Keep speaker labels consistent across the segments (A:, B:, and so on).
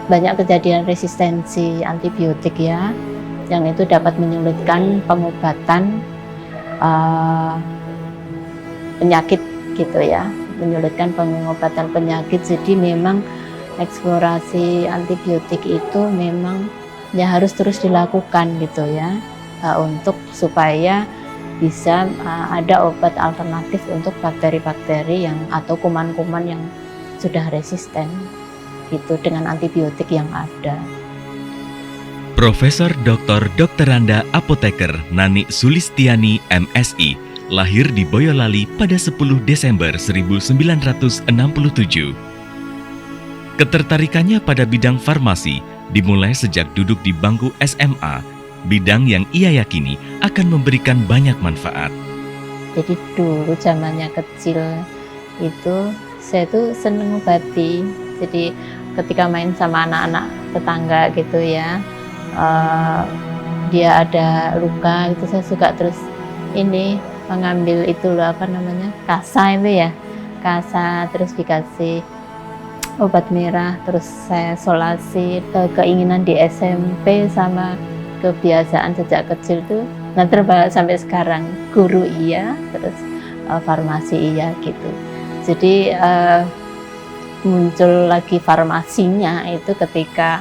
A: banyak kejadian resistensi antibiotik ya, yang itu dapat menyulitkan pengobatan penyakit gitu ya, menyulitkan pengobatan penyakit. Jadi memang eksplorasi antibiotik itu memang ya harus terus dilakukan gitu ya, untuk supaya bisa ada obat alternatif untuk bakteri-bakteri yang atau kuman-kuman yang sudah resisten gitu dengan antibiotik yang ada.
B: Profesor Dr. Dokteranda Apoteker Nani Sulistiani MSI lahir di Boyolali pada 10 Desember 1967. Ketertarikannya pada bidang farmasi dimulai sejak duduk di bangku SMA, bidang yang ia yakini akan memberikan banyak manfaat.
A: Jadi dulu zamannya kecil itu saya tuh seneng ngobati. Jadi ketika main sama anak-anak tetangga gitu ya, dia ada luka gitu, saya suka terus ini mengambil itu loh, apa namanya, kasa itu ya, kasa, terus dikasih obat merah, terus saya solasi. Keinginan di SMP sama kebiasaan sejak kecil tuh nah terbawa sampai sekarang, guru iya, terus farmasi iya gitu. Jadi muncul lagi farmasinya itu ketika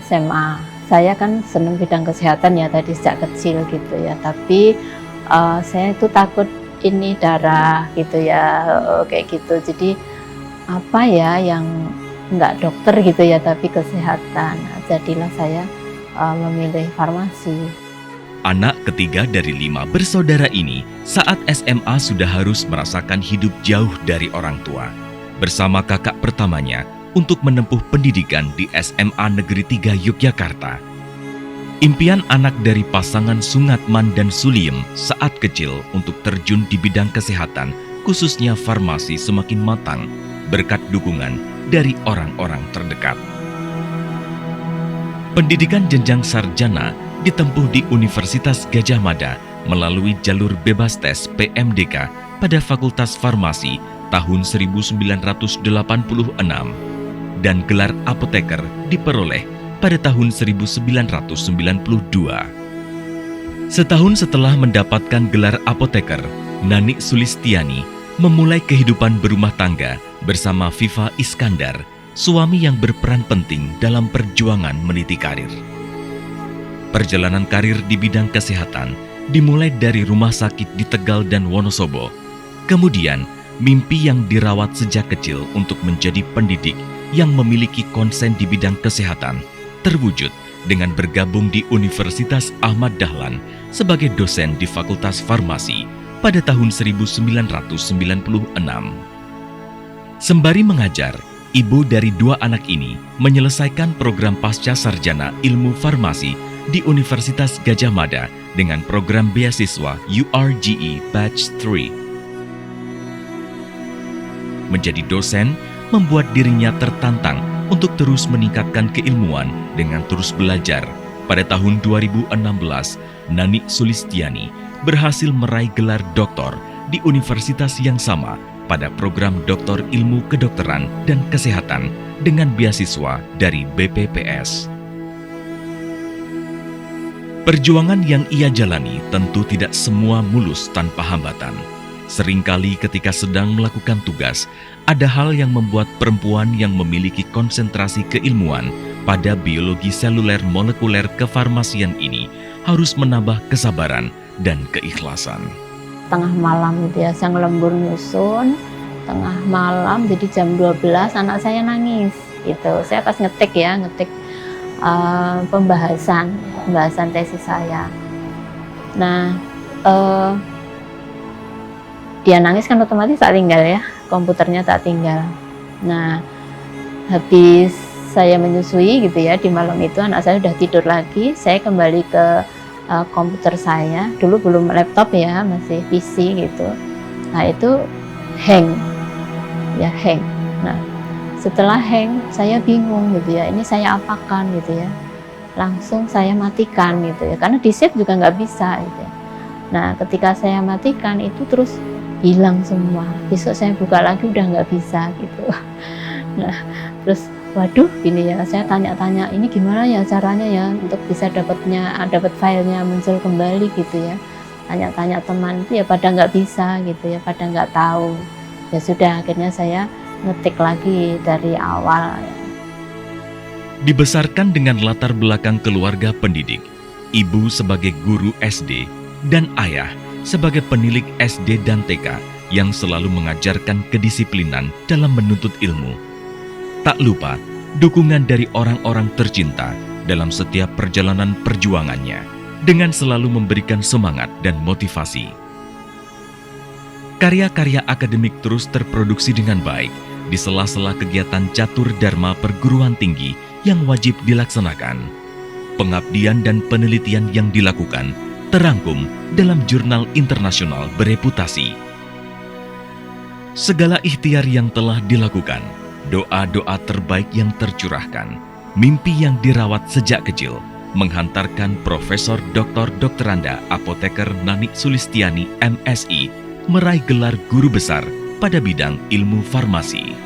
A: SMA. Saya kan senang bidang kesehatan ya tadi sejak kecil gitu ya, tapi saya itu takut ini darah gitu ya, kayak gitu. Jadi apa ya yang enggak dokter gitu ya tapi kesehatan. Jadilah saya memilih farmasi.
B: Anak ketiga dari 5 bersaudara ini saat SMA sudah harus merasakan hidup jauh dari orang tua. Bersama kakak pertamanya untuk menempuh pendidikan di SMA Negeri 3 Yogyakarta. Impian anak dari pasangan Sungatman dan Suliem saat kecil untuk terjun di bidang kesehatan, khususnya farmasi, semakin matang berkat dukungan dari orang-orang terdekat. Pendidikan jenjang sarjana ditempuh di Universitas Gadjah Mada melalui jalur bebas tes PMDK pada Fakultas Farmasi tahun 1986 dan gelar apoteker diperoleh pada tahun 1992. Setahun setelah mendapatkan gelar apoteker, Nani Sulistiani memulai kehidupan berumah tangga bersama Viva Iskandar, suami yang berperan penting dalam perjuangan meniti karir. Perjalanan karir di bidang kesehatan dimulai dari rumah sakit di Tegal dan Wonosobo. Kemudian, mimpi yang dirawat sejak kecil untuk menjadi pendidik yang memiliki konsen di bidang kesehatan terwujud dengan bergabung di Universitas Ahmad Dahlan sebagai dosen di Fakultas Farmasi pada tahun 1996. Sembari mengajar, ibu dari 2 anak ini menyelesaikan program pasca sarjana ilmu farmasi di Universitas Gadjah Mada dengan program beasiswa URGE Batch 3. Menjadi dosen membuat dirinya tertantang untuk terus meningkatkan keilmuan dengan terus belajar. Pada tahun 2016, Nani Sulistiani berhasil meraih gelar doktor di universitas yang sama pada program Doktor Ilmu Kedokteran dan Kesehatan dengan beasiswa dari BPPS. Perjuangan yang ia jalani tentu tidak semua mulus tanpa hambatan. Seringkali ketika sedang melakukan tugas, ada hal yang membuat perempuan yang memiliki konsentrasi keilmuan pada biologi seluler molekuler kefarmasian ini harus menambah kesabaran dan keikhlasan.
A: Tengah malam gitu ya, saya ngelembur nyusun, tengah malam jadi jam 12 anak saya nangis gitu. Saya pas ngetik pembahasan tesis saya. Nah, dia nangis kan otomatis tak tinggal ya, komputernya tak tinggal. Nah, habis saya menyusui gitu ya, di malam itu anak saya udah tidur lagi, saya kembali ke komputer saya, dulu belum laptop ya, masih PC gitu. Nah itu hang. Nah setelah hang, saya bingung gitu ya, ini saya apakan gitu ya. Langsung saya matikan gitu ya, karena di save juga nggak bisa gitu ya. Nah ketika saya matikan itu terus hilang semua. Besok saya buka lagi udah nggak bisa gitu. Nah terus waduh gini ya, saya tanya-tanya ini gimana ya caranya ya untuk bisa dapat filenya muncul kembali gitu ya. Tanya-tanya teman itu ya pada nggak bisa gitu ya, pada nggak tahu. Ya sudah, akhirnya saya ngetik lagi dari awal ya.
B: Dibesarkan dengan latar belakang keluarga pendidik, ibu sebagai guru SD, dan ayah sebagai penilik SD dan TK yang selalu mengajarkan kedisiplinan dalam menuntut ilmu. Tak lupa, dukungan dari orang-orang tercinta dalam setiap perjalanan perjuangannya, dengan selalu memberikan semangat dan motivasi. Karya-karya akademik terus terproduksi dengan baik di sela-sela kegiatan catur dharma perguruan tinggi yang wajib dilaksanakan. Pengabdian dan penelitian yang dilakukan terangkum dalam jurnal internasional bereputasi. Segala ikhtiar yang telah dilakukan, doa-doa terbaik yang tercurahkan, mimpi yang dirawat sejak kecil, menghantarkan Profesor Dr. Dokteranda Apoteker Nani Sulistiani MSI meraih gelar guru besar pada bidang ilmu farmasi.